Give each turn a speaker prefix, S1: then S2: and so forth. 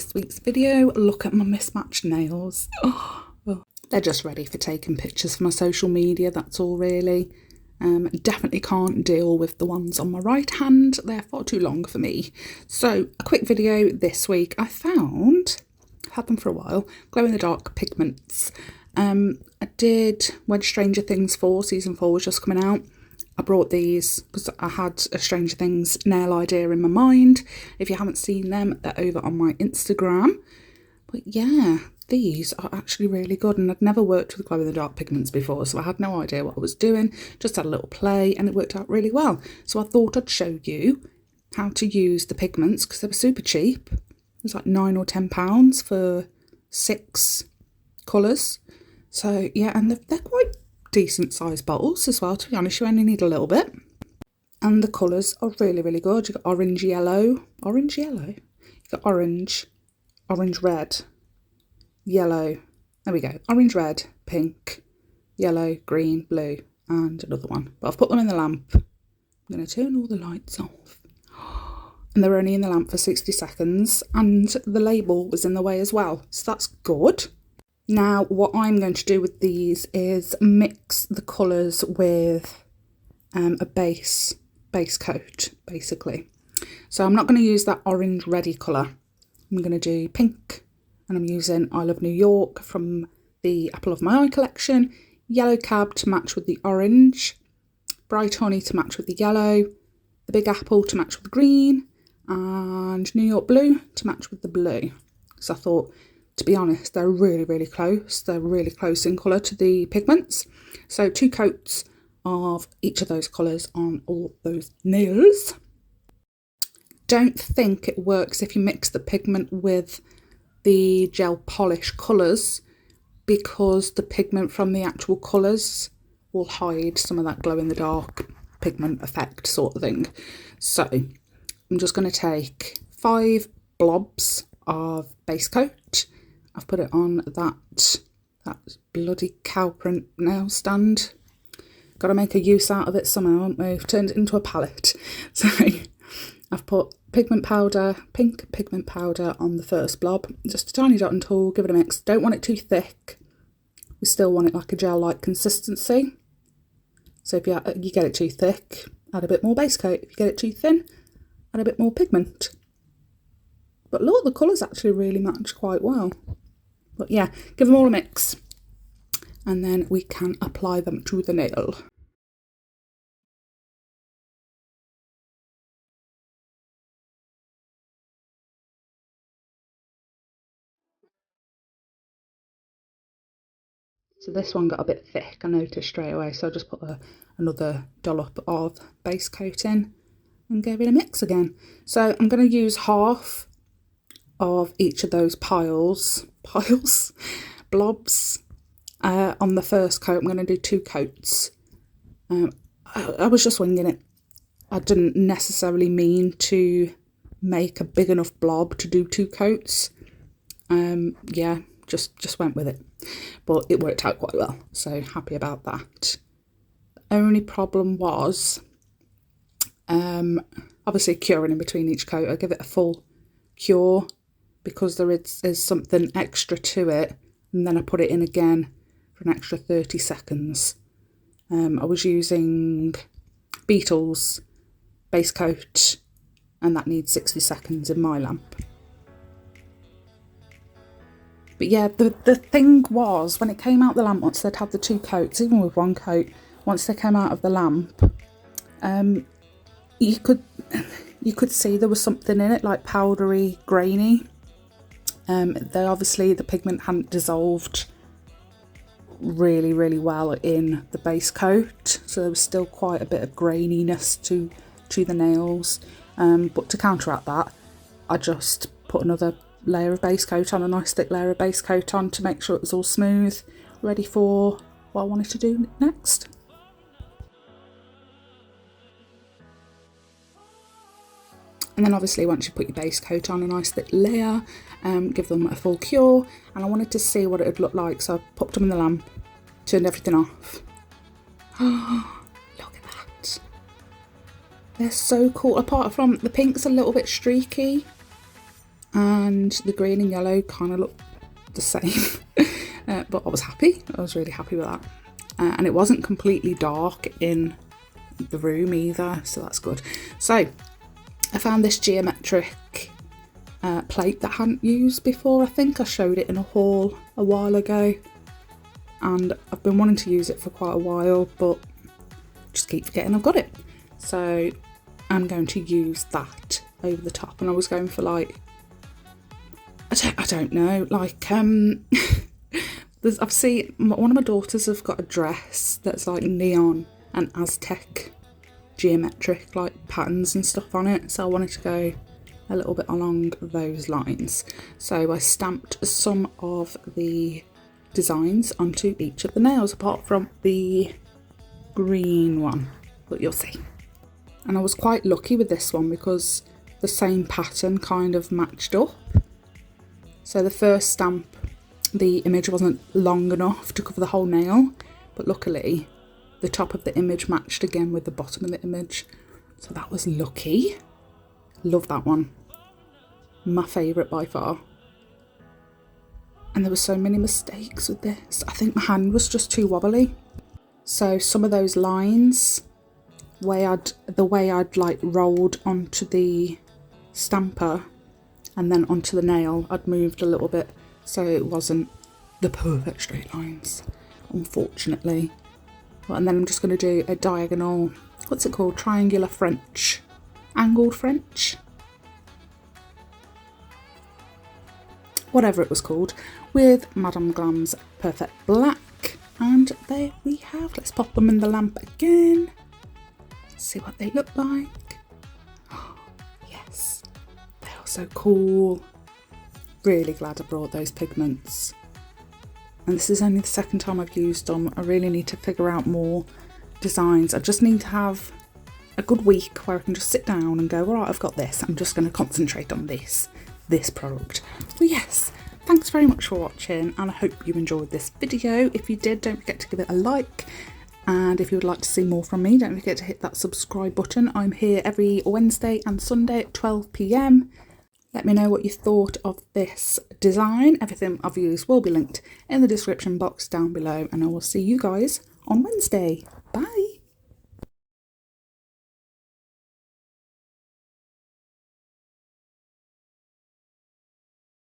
S1: this week's video. Look at my mismatched nails. Oh, they're just ready for taking pictures for my social media, that's all really. Definitely can't deal with the ones on my right hand, they're far too long for me. So a quick video this week. I found, I've had them for a while, glow in the dark pigments. I did when Stranger Things 4, season 4 was just coming out. I brought these because I had a Stranger Things nail idea in my mind. If you haven't seen them, they're over on my Instagram. But yeah, these are actually really good, and I'd never worked with glow in the dark pigments before, so I had no idea what I was doing. Just had a little play and it worked out really well. So I thought I'd show you how to use the pigments because they were super cheap. It was like £9 or £10 for 6 colours. So yeah, and they're quite decent sized bottles as well, to be honest. You only need a little bit, and the colours are really good. You've got orange yellow, you've got orange red, yellow, there we go, orange red, pink, yellow, green, blue, and another one. But I've put them in the lamp. I'm going to turn all the lights off, and they're only in the lamp for 60 seconds, and the label was in the way as well, so that's good. Now what I'm going to do with these is mix the colours with a base coat, basically. So I'm not going to use that orange reddy colour. I'm going to do pink, and I'm using I Love New York from the Apple of My Eye collection, Yellow Cab to match with the orange, Bright Honey to match with the yellow, the Big Apple to match with the green, and New York Blue to match with the blue. So I thought, to be honest, they're really close. They're really close in colour to the pigments. So 2 coats of each of those colours on all those nails. Don't think it works if you mix the pigment with the gel polish colours, because the pigment from the actual colours will hide some of that glow in the dark pigment effect sort of thing. So I'm just going to take 5 blobs of base coat. I've put it on that bloody cow print nail stand. Got to make a use out of it somehow, haven't we? I've turned it into a palette. So I've put pigment powder, pink pigment powder on the first blob. Just a tiny dot and tool, give it a mix. Don't want it too thick. We still want it like a gel-like consistency. So if you get it too thick, add a bit more base coat. If you get it too thin, add a bit more pigment. But look, the colours actually really match quite well. But yeah, give them all a mix, and then we can apply them to the nail. So this one got a bit thick, I noticed straight away, so I just put another dollop of base coat in and gave it a mix again. So I'm going to use half of each of those blobs on the first coat. I'm going to do 2 coats. I was just winging it. I didn't necessarily mean to make a big enough blob to do 2 coats. Yeah, just went with it, but it worked out quite well, so happy about that. The only problem was obviously curing in between each coat. I give it a full cure because there is something extra to it, and then I put it in again for an extra 30 seconds. I was using BEETLES base coat, and that needs 60 seconds in my lamp. But yeah, the thing was, when it came out the lamp, once they'd had the 2 coats, even with 1 coat, once they came out of the lamp, you could see there was something in it, like powdery, grainy. The pigment hadn't dissolved really well in the base coat, so there was still quite a bit of graininess to the nails. But to counteract that, I just put another layer of base coat on, a nice thick layer of base coat on, to make sure it was all smooth, ready for what I wanted to do next. And then obviously once you put your base coat on, a nice thick layer, give them a full cure, and I wanted to see what it would look like, so I popped them in the lamp, turned everything off. Oh, look at that. They're so cool. Apart from the pink's a little bit streaky, and the green and yellow kind of look the same. But I was happy. I was really happy with that. And it wasn't completely dark in the room either, so that's good. So I found this geometric plate that I hadn't used before. I think I showed it in a haul a while ago, and I've been wanting to use it for quite a while, but just keep forgetting I've got it. So I'm going to use that over the top, and I was going for like, I don't know, like I've seen one of my daughters have got a dress that's like neon and Aztec geometric like patterns and stuff on it, so I wanted to go a little bit along those lines. So I stamped some of the designs onto each of the nails, apart from the green one, but you'll see. And I was quite lucky with this one because the same pattern kind of matched up. So the first stamp, the image wasn't long enough to cover the whole nail, but luckily the top of the image matched again with the bottom of the image, so that was lucky. Love that one, my favourite by far. And there were so many mistakes with this. I think my hand was just too wobbly, so some of those lines the way I'd like rolled onto the stamper and then onto the nail, I'd moved a little bit, so it wasn't the perfect straight lines, unfortunately. Well, and then I'm just going to do a diagonal, what's it called, triangular French, angled French, whatever it was called, with Madame Glam's Perfect Black. And there we have. Let's pop them in the lamp again, see what they look like. Oh, yes, they are so cool. Really glad I brought those pigments. And this is only the second time I've used them. I really need to figure out more designs. I just need to have a good week where I can just sit down and go, all right, I've got this. I'm just going to concentrate on this product. Well, yes, thanks very much for watching, and I hope you enjoyed this video. If you did, don't forget to give it a like. And if you would like to see more from me, don't forget to hit that subscribe button. I'm here every Wednesday and Sunday at 12 PM. Let me know what you thought of this design. Everything I've used will be linked in the description box down below, and I will see you guys on Wednesday.